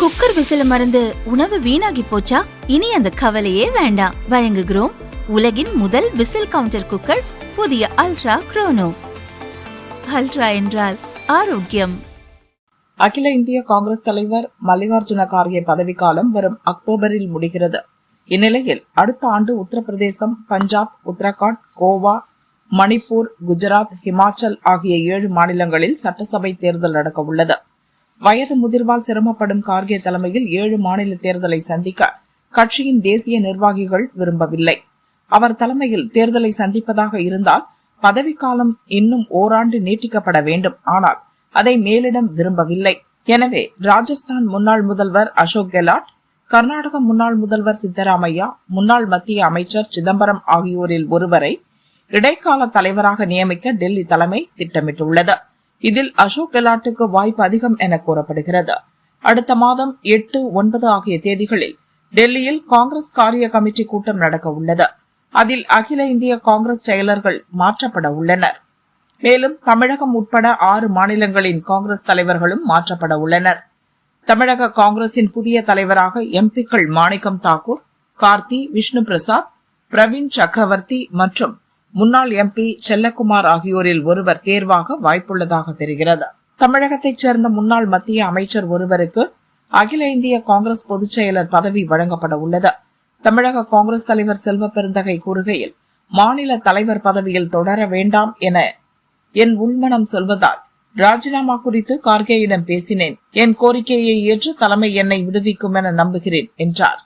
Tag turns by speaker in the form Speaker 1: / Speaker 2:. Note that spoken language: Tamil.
Speaker 1: குக்கர் விசில மறந்து உணவு வீணாகி போச்சா? இனி அந்த கவலையே வேண்டாம். வழங்குகிறோம் உலகின் முதல் விசில் கவுண்டர் குக்கர், புதிய அல்ட்ரா குரோனோ. அல்ட்ரா என்றால் ஆரோக்கியம்.
Speaker 2: அகில இந்திய காங்கிரஸ் தலைவர் மல்லிகார்ஜுன கார்கே பதவிக்காலம் வரும் அக்டோபரில் முடிகிறது. இந்நிலையில் அடுத்த ஆண்டு உத்தரப்பிரதேசம், பஞ்சாப், உத்தரகாண்ட், கோவா, மணிப்பூர், குஜராத், ஹிமாச்சல் ஆகிய 7 மாநிலங்களில் சட்டசபை தேர்தல் நடக்க உள்ளது. வயது முதிர்வால் சிரமப்படும் கார்கே தலைமையில் 7 மாநில தேர்தலை சந்திக்க கட்சியின் தேசிய நிர்வாகிகள் விரும்பவில்லை. அவர் தலைமையில் தேர்தலை சந்திப்பதாக இருந்தால் பதவிக்காலம் இன்னும் ஓராண்டு நீட்டிக்கப்பட வேண்டும். ஆனால் அதை மேலிடம் விரும்பவில்லை. எனவே ராஜஸ்தான் முன்னாள் முதல்வர் அசோக் கெலாட், கர்நாடக முன்னாள் முதல்வர் சித்தராமையா, முன்னாள் மத்திய அமைச்சர் சிதம்பரம் ஆகியோரில் ஒருவரை இடைக்கால தலைவராக நியமிக்க டெல்லி தலைமை திட்டமிட்டுள்ளது. இதில் அசோக் கெலாட்டுக்கு வாய்ப்பு அதிகம் என கூறப்படுகிறது. அடுத்த மாதம் 8, 9 ஆகிய தேதிகளில் டெல்லியில் காங்கிரஸ் காரிய கமிட்டி கூட்டம் நடக்க உள்ளது. அதில் அகில இந்திய காங்கிரஸ் செயலர்கள் மாற்றப்பட உள்ளனர். மேலும் தமிழகம் உட்பட 6 மாநிலங்களின் காங்கிரஸ் தலைவர்களும் மாற்றப்பட உள்ளனர். தமிழக காங்கிரசின் புதிய தலைவராக எம்பிக்கள் மாணிக்கம் தாக்கூர், கார்த்தி, விஷ்ணு பிரசாத், பிரவீன் சக்கரவர்த்தி மற்றும் முன்னாள் எம்பி செல்லக்குமார் ஆகியோரில் ஒருவர் தேர்வாக வாய்ப்புள்ளதாக தெரிகிறது. தமிழகத்தைச் சேர்ந்த முன்னாள் மத்திய அமைச்சர் ஒருவருக்கு அகில இந்திய காங்கிரஸ் பொதுச் செயலர் பதவி வழங்கப்பட உள்ளது. தமிழக காங்கிரஸ் தலைவர் செல்வ பெருந்தகை கூறுகையில், மாநில தலைவர் பதவியில் தொடர வேண்டாம் என என் உள்மனம் சொல்வதால் ராஜினாமா குறித்து கார்கேயிடம் பேசினேன். என் கோரிக்கையை ஏற்று தலைமை என்னை விடுவிக்கும் என நம்புகிறேன் என்றார்.